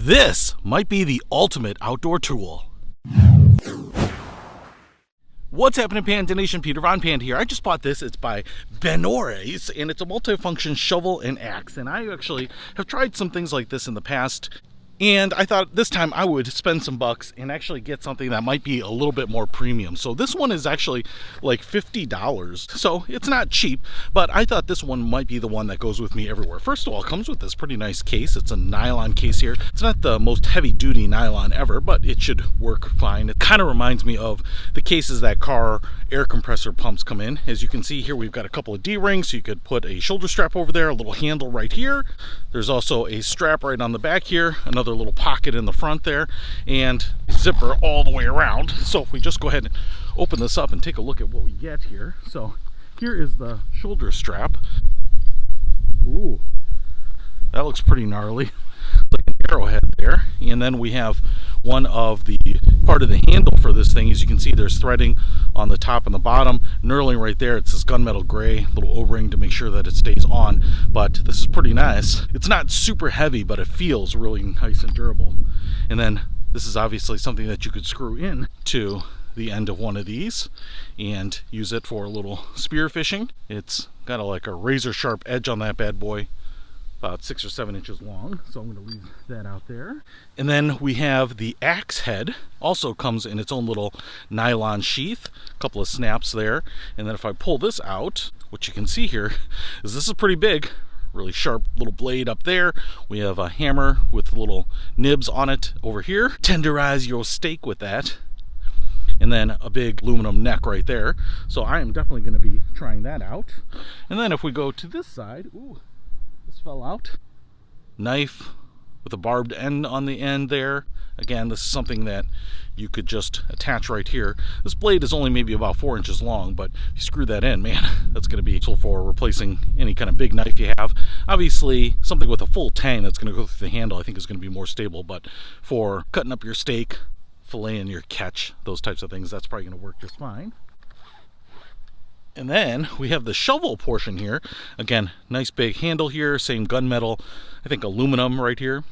This might be the ultimate outdoor tool. What's happening, Panda Nation? Peter Von Panda here. I just bought this. It's by BANORES, and it's a multifunction shovel and axe. And I actually have tried some things like this in the past, and I thought this time I would spend some bucks and actually get something that might be a little bit more premium. So this one is actually like $50. So it's not cheap, but I thought this one might be the one that goes with me everywhere. First of all, it comes with this pretty nice case. It's a nylon case here. It's not the most heavy-duty nylon ever, but it should work fine. It kind of reminds me of the cases that car air compressor pumps come in. As you can see here, we've got a couple of D-rings, so you could put a shoulder strap over there, a little handle right here. There's also a strap right on the back here, another little pocket in the front there, and a zipper all the way around. So if we just go ahead and open this up and take a look at what we get here. So here is the shoulder strap. Ooh, that looks pretty gnarly, like an arrowhead there. And then we have one of the part of the handle for this thing. As you can see, there's threading on the top and the bottom, knurling right there. It's this gunmetal gray little O-ring to make sure that it stays on, but this is pretty nice. It's not super heavy, but it feels really nice and durable. And then this is obviously something that you could screw in to the end of one of these and use it for a little spear fishing. It's got like a razor sharp edge on that bad boy, about 6 or 7 inches long, so I'm going to leave that out there. And then we have the axe head, also comes in its own little nylon sheath, a couple of snaps there. And then if I pull this out, what you can see here is this is pretty big, really sharp little blade up there. We have a hammer with little nibs on it over here. Tenderize your steak with that. And then a big aluminum neck right there. So I am definitely going to be trying that out. And then if we go to this side, ooh, this fell out. Knife with a barbed end on the end there. Again, this is something that you could just attach right here. This blade is only maybe about 4 inches long, but if you screw that in, man, that's going to be useful for replacing any kind of big knife you have. Obviously, something with a full tang that's going to go through the handle I think is going to be more stable, but for cutting up your steak, filleting your catch, those types of things, that's probably going to work just fine. And then we have the shovel portion here. Again, nice big handle here, same gunmetal, I think aluminum right here.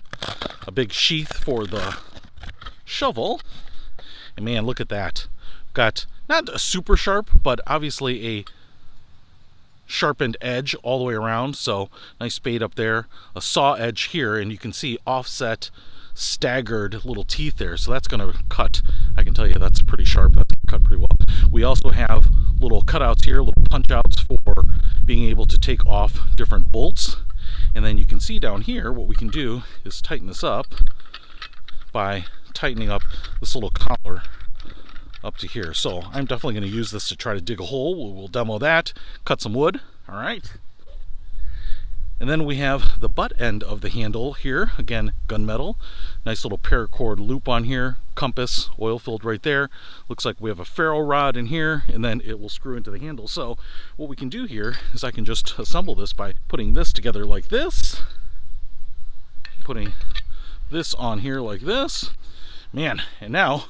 A big sheath for the shovel. And man, look at that. Got not a super sharp, but obviously a sharpened edge all the way around. So nice spade up there, a saw edge here, and you can see offset staggered little teeth there, so that's going to cut. I can tell you that's pretty sharp. That's going to cut pretty well. We also have little cutouts here, little punch outs for being able to take off different bolts. And then you can see down here what we can do is tighten this up by tightening up this little collar up to here. So I'm definitely going to use this to try to dig a hole. We'll demo that, cut some wood. All right. And then we have the butt end of the handle here. Again, gunmetal. Nice little paracord loop on here. Compass, oil filled right there. Looks like we have a ferro rod in here, and then it will screw into the handle. So what we can do here is I can just assemble this by putting this together like this. Putting this on here like this. Man, and now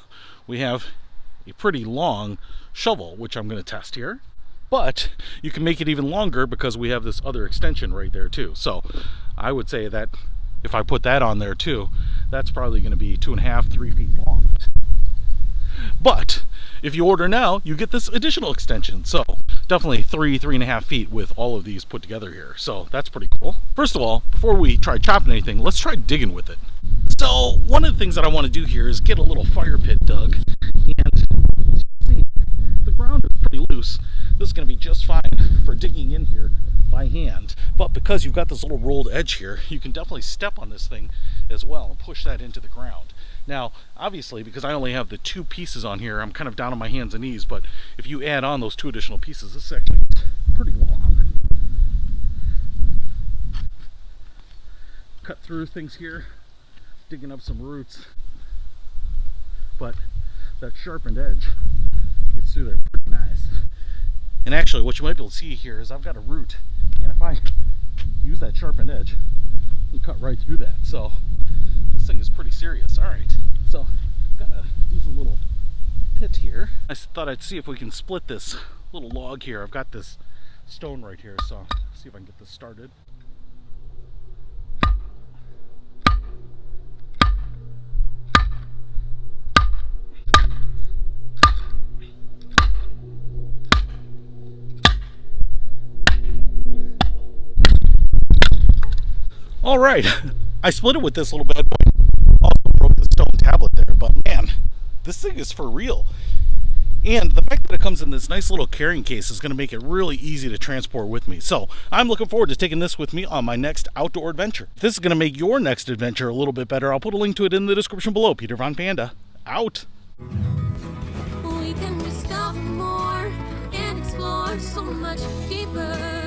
we have a pretty long shovel, which I'm going to test here. But you can make it even longer because we have this other extension right there too. So I would say that if I put that on there too, that's probably going to be 2.5, 3 feet long. But if you order now, you get this additional extension. So definitely 3.5 feet with all of these put together here. So that's pretty cool. First of all, before we try chopping anything, let's try digging with it. So one of the things that I want to do here is get a little fire pit dug. And see, the ground is pretty loose. This is going to be just fine for digging in here by hand. But because you've got this little rolled edge here, you can definitely step on this thing as well and push that into the ground. Now, obviously, because I only have the 2 pieces on here, I'm kind of down on my hands and knees, but if you add on those 2 additional pieces, this is actually pretty long. Cut through things here, digging up some roots, but that sharpened edge gets through there pretty nice. And actually, what you might be able to see here is I've got a root, and if I use that sharpened edge, I can cut right through that. So this thing is pretty serious. All right, so I've got a decent little pit here. I thought I'd see if we can split this little log here. I've got this stone right here, so see if I can get this started. All right, I split it with this little bad boy. Also broke the stone tablet there, but man, this thing is for real. And the fact that it comes in this nice little carrying case is going to make it really easy to transport with me. So I'm looking forward to taking this with me on my next outdoor adventure. If this is going to make your next adventure a little bit better, I'll put a link to it in the description below. Peter Von Panda, out. We can discover more and explore so much deeper.